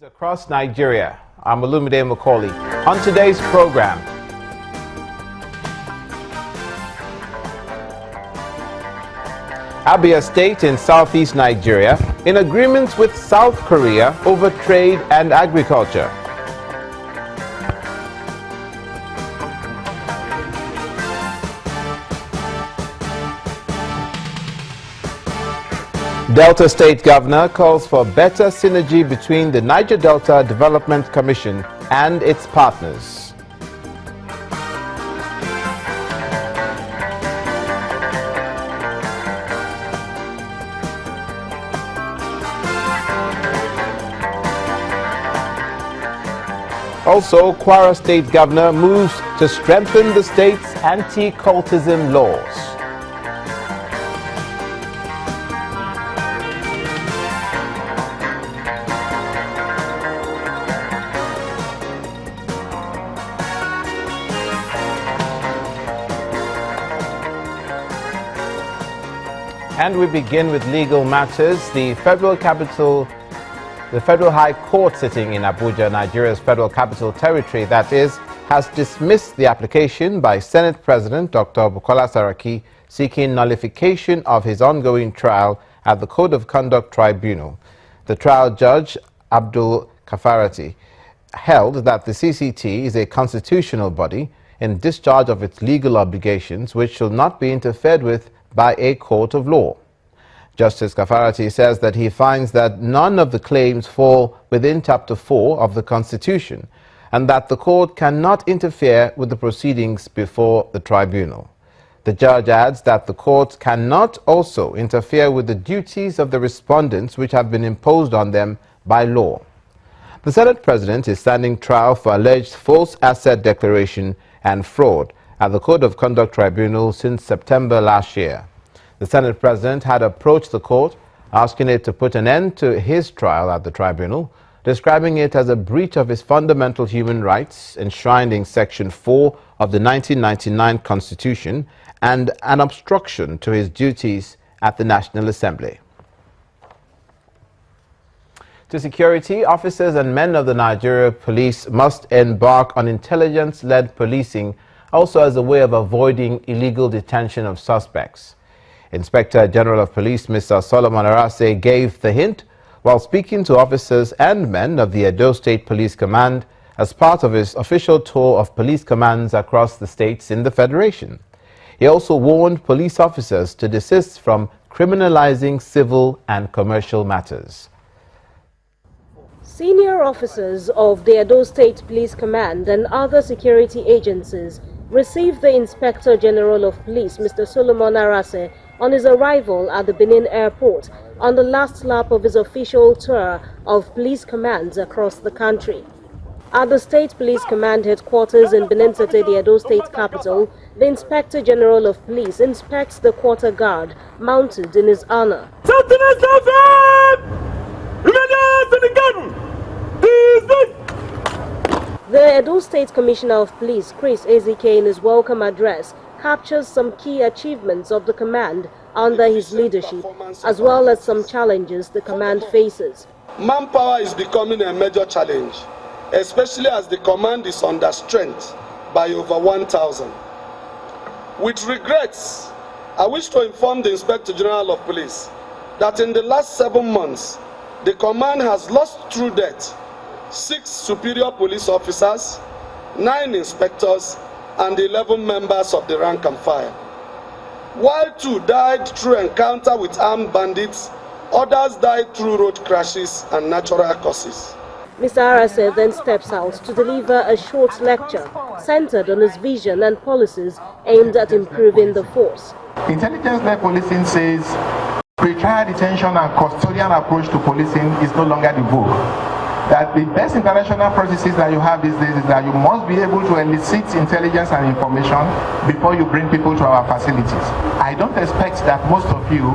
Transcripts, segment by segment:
Across Nigeria, I'm Olumide Macaulay. On today's program, Abia State in southeast Nigeria in agreement with South Korea over trade and agriculture. Delta State Governor calls for better synergy between the Niger Delta Development Commission and its partners. Also, Kwara State Governor moves to strengthen the state's anti-cultism laws. And we begin with legal matters. The Federal High Court sitting in Abuja, Nigeria's Federal Capital Territory, that is, has dismissed the application by Senate President Dr. Bukola Saraki seeking nullification of his ongoing trial at the Code of Conduct Tribunal. The trial judge, Abdul Kafarati, held that the CCT is a constitutional body in discharge of its legal obligations, which shall not be interfered with by a court of law. Justice Kafarati says that he finds that none of the claims fall within Chapter 4 of the Constitution and that the court cannot interfere with the proceedings before the tribunal. The judge adds that the court cannot also interfere with the duties of the respondents which have been imposed on them by law. The Senate President is standing trial for alleged false asset declaration and fraud at the Code of Conduct Tribunal since September last year. The Senate President had approached the court, asking it to put an end to his trial at the tribunal, describing it as a breach of his fundamental human rights enshrined in Section 4 of the 1999 Constitution and an obstruction to his duties at the National Assembly. To security, officers and men of the Nigeria Police must embark on intelligence-led policing, also as a way of avoiding illegal detention of suspects. Inspector General of Police Mr. Solomon Arase gave the hint while speaking to officers and men of the Edo State Police Command as part of his official tour of police commands across the states in the Federation. He also warned police officers to desist from criminalizing civil and commercial matters. Senior officers of the Edo State Police Command and other security agencies received the Inspector General of Police, Mr. Solomon Arase, on his arrival at the Benin airport on the last lap of his official tour of police commands across the country. At the State Police Command headquarters in Benin City, the Edo State capital, the Inspector General of Police inspects the quarter guard mounted in his honor. The Edo State Commissioner of Police, Chris Ezike, in his welcome address, captures some key achievements of the command under his leadership, as well as some challenges the command faces. Manpower is becoming a major challenge, especially as the command is under strength by over 1,000. With regrets, I wish to inform the Inspector General of Police that in the last 7 months, the command has lost through death 6 superior police officers, 9 inspectors, and 11 members of the rank and file. While 2 died through encounter with armed bandits, others died through road crashes and natural causes. Mr. Arase then steps out to deliver a short lecture centered on his vision and policies aimed at improving the force. Intelligence-led policing says pre-trial detention and custodial approach to policing is no longer the vogue. That the best international practices that you have these days is that you must be able to elicit intelligence and information before you bring people to our facilities. I don't expect that most of you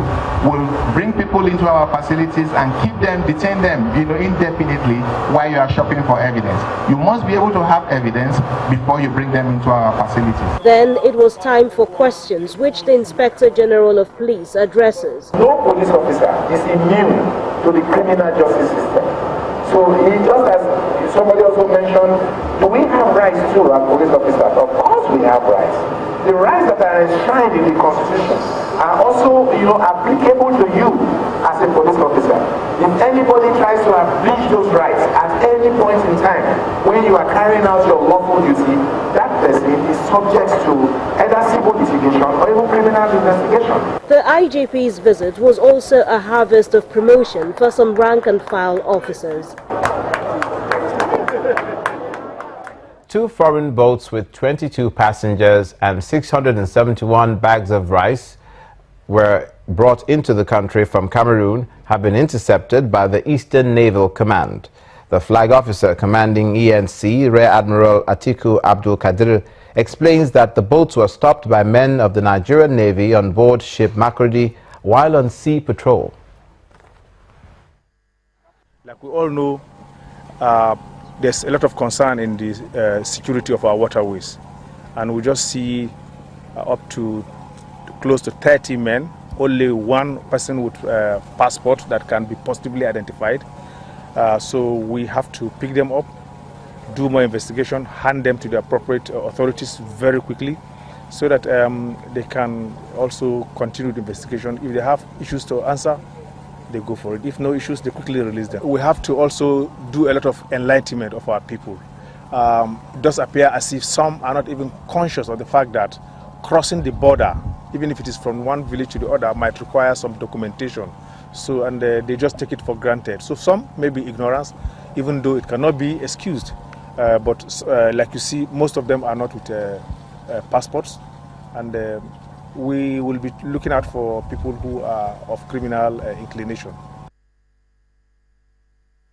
will bring people into our facilities and keep them, detain them, indefinitely while you are shopping for evidence. You must be able to have evidence before you bring them into our facilities. Then it was time for questions, which the Inspector General of Police addresses. No police officer is immune to the criminal justice system. So just as somebody also mentioned, do we have rights too as police officers? Of course we have rights. The rights that are enshrined in the Constitution are also, applicable to you as a police officer. If anybody tries to abridge those rights at any point in time when you are carrying out your lawful duty, that person is subject to either civil litigation or even criminal investigation. The IGP's visit was also a harvest of promotion for some rank-and-file officers. 2 foreign boats with 22 passengers and 671 bags of rice were brought into the country from Cameroon have been intercepted by the Eastern Naval Command. The flag officer commanding ENC, Rear Admiral Atiku Abdul Kadir, explains that the boats were stopped by men of the Nigerian Navy on board ship Makurdi while on sea patrol. Like we all know, there's a lot of concern in the security of our waterways, and we just see up to close to 30 men, only one person with passport that can be positively identified. So we have to pick them up, do more investigation, hand them to the appropriate authorities very quickly, so that they can also continue the investigation. If they have issues to answer, they go for it. If no issues, they quickly release them. We have to also do a lot of enlightenment of our people. It does appear as if some are not even conscious of the fact that crossing the border, even if it is from one village to the other, might require some documentation. So, and they just take it for granted. So some may be ignorance, even though it cannot be excused. But like you see, most of them are not with passports, and we will be looking out for people who are of criminal inclination.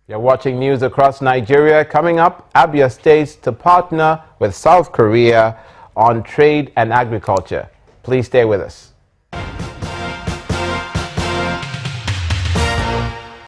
You're watching news across Nigeria. Coming up, Abia State to partner with South Korea on trade and agriculture. Please stay with us.